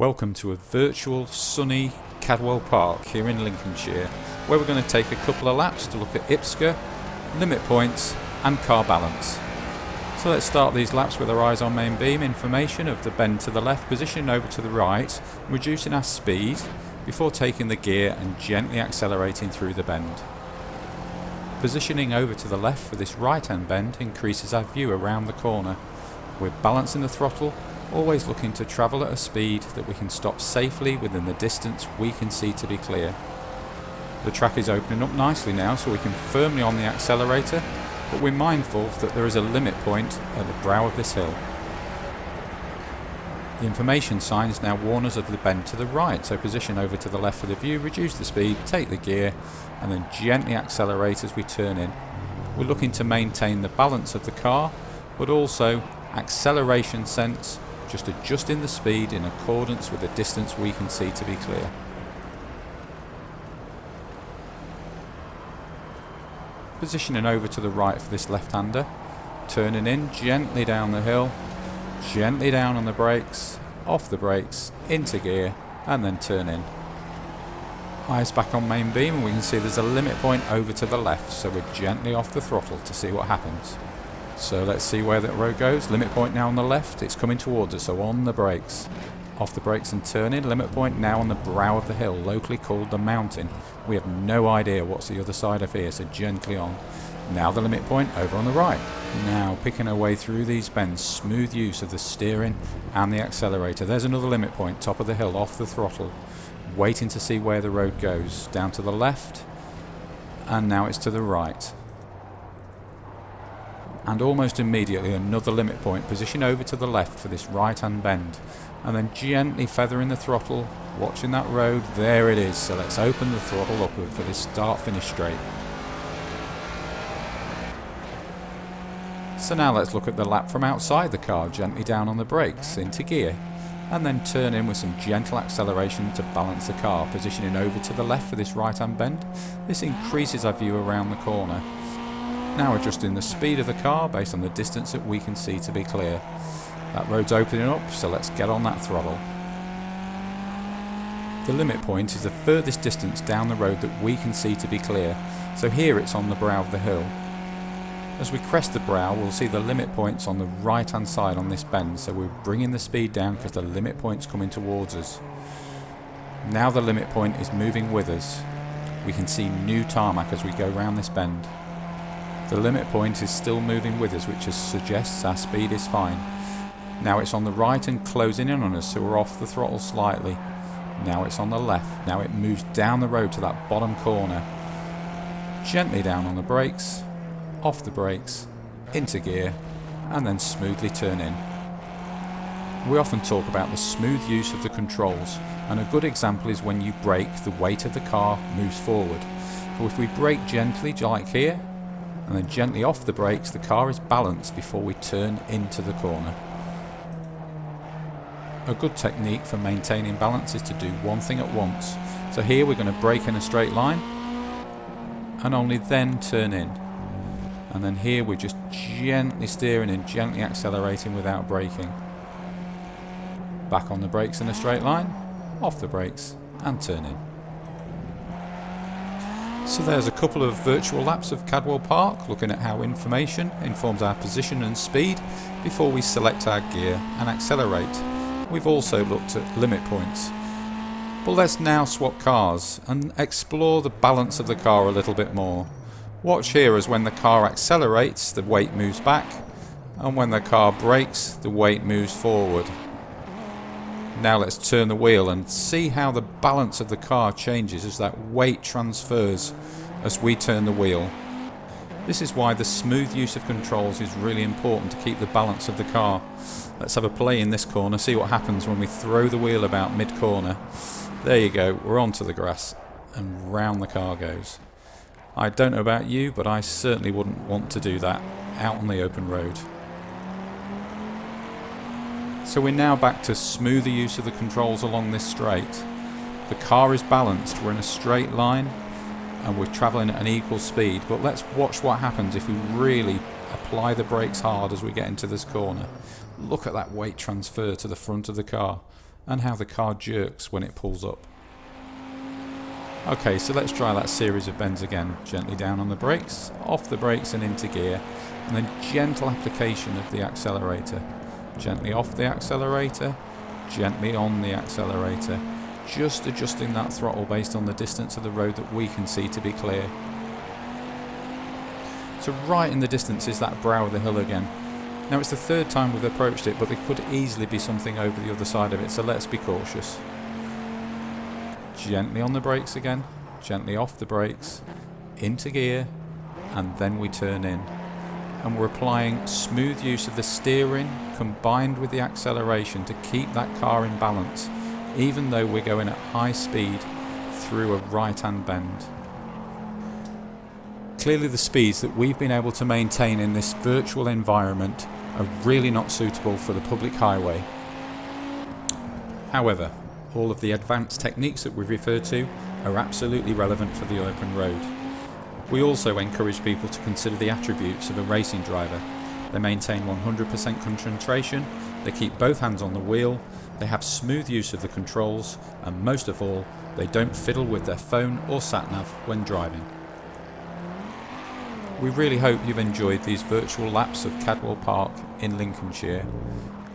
Welcome to a virtual sunny Cadwell Park here in Lincolnshire, where we're going to take a couple of laps to look at IPSGA, limit points and car balance. So let's start these laps with our eyes on main beam, information of the bend to the left, positioning over to the right, reducing our speed before taking the gear and gently accelerating through the bend. Positioning over to the left for this right hand bend increases our view around the corner. We're balancing the throttle, always looking to travel at a speed that we can stop safely within the distance we can see to be clear. The track is opening up nicely now, so we can firmly on the accelerator, but we're mindful that there is a limit point at the brow of this hill. The information signs now warn us of the bend to the right, so position over to the left for the view, reduce the speed, take the gear and then gently accelerate as we turn in. We're looking to maintain the balance of the car, but also acceleration sense, just adjusting the speed in accordance with the distance we can see to be clear. Positioning over to the right for this left-hander, turning in gently down the hill, gently down on the brakes, off the brakes, into gear and then turn in. Eyes back on main beam and we can see there's a limit point over to the left, so we're gently off the throttle to see what happens. So let's see where that road goes. Limit point now on the left, it's coming towards us, so on the brakes. Off the brakes and turn in. Limit point now on the brow of the hill, locally called the mountain. We have no idea what's the other side of here, so gently on. Now the limit point over on the right. Now picking our way through these bends, smooth use of the steering and the accelerator. There's another limit point, top of the hill, off the throttle. Waiting to see where the road goes. Down to the left, and now it's to the right. And almost immediately another limit point, position over to the left for this right hand bend, and then gently feathering the throttle, watching that road. There it is, so let's open the throttle upward for this start finish straight. So now let's look at the lap from outside the car, gently down on the brakes, into gear, and then turn in with some gentle acceleration to balance the car, positioning over to the left for this right hand bend. This increases our view around the corner. Now adjusting the speed of the car based on the distance that we can see to be clear. That road's opening up, so let's get on that throttle. The limit point is the furthest distance down the road that we can see to be clear, so here it's on the brow of the hill. As we crest the brow, we'll see the limit points on the right hand side on this bend, so we're bringing the speed down because the limit point's coming towards us. Now the limit point is moving with us. We can see new tarmac as we go round this bend. The limit point is still moving with us, which suggests our speed is fine. Now it's on the right and closing in on us, so we're off the throttle slightly. Now it's on the left. Now it moves down the road to that bottom corner. Gently down on the brakes, off the brakes, into gear, and then smoothly turn in. We often talk about the smooth use of the controls, and a good example is when you brake, the weight of the car moves forward. So if we brake gently, like here, and then gently off the brakes, the car is balanced before we turn into the corner. A good technique for maintaining balance is to do one thing at once. So here we're going to brake in a straight line and only then turn in. And then here we're just gently steering and gently accelerating without braking. Back on the brakes in a straight line, off the brakes and turn in. So there's a couple of virtual laps of Cadwell Park, looking at how information informs our position and speed before we select our gear and accelerate. We've also looked at limit points. But let's now swap cars and explore the balance of the car a little bit more. Watch here as when the car accelerates, the weight moves back, and when the car brakes, the weight moves forward. Now let's turn the wheel and see how the balance of the car changes as that weight transfers as we turn the wheel. This is why the smooth use of controls is really important to keep the balance of the car. Let's have a play in this corner, see what happens when we throw the wheel about mid-corner. There you go, we're onto the grass and round the car goes. I don't know about you, but I certainly wouldn't want to do that out on the open road. So we're now back to smoother use of the controls along this straight. The car is balanced, we're in a straight line and we're travelling at an equal speed, but let's watch what happens if we really apply the brakes hard as we get into this corner. Look at that weight transfer to the front of the car. and how the car jerks when it pulls up. Okay, so let's try that series of bends again. Gently down on the brakes, off the brakes and into gear, and then gentle application of the accelerator. Gently off the accelerator, gently on the accelerator, just adjusting that throttle based on the distance of the road that we can see to be clear. So right in the distance is that brow of the hill again. Now it's the third time we've approached it, but there could easily be something over the other side of it, so let's be cautious. Gently on the brakes again, gently off the brakes, into gear, and then we turn in. And we're applying smooth use of the steering combined with the acceleration to keep that car in balance, even though we're going at high speed through a right-hand bend. Clearly the speeds that we've been able to maintain in this virtual environment are really not suitable for the public highway. However, all of the advanced techniques that we've referred to are absolutely relevant for the open road. We also encourage people to consider the attributes of a racing driver. They maintain 100% concentration, they keep both hands on the wheel, they have smooth use of the controls, and most of all, they don't fiddle with their phone or sat-nav when driving. We really hope you've enjoyed these virtual laps of Cadwell Park in Lincolnshire,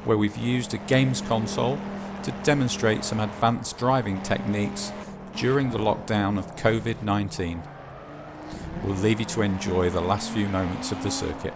where we've used a games console to demonstrate some advanced driving techniques during the lockdown of COVID-19. We'll leave you to enjoy the last few moments of the circuit.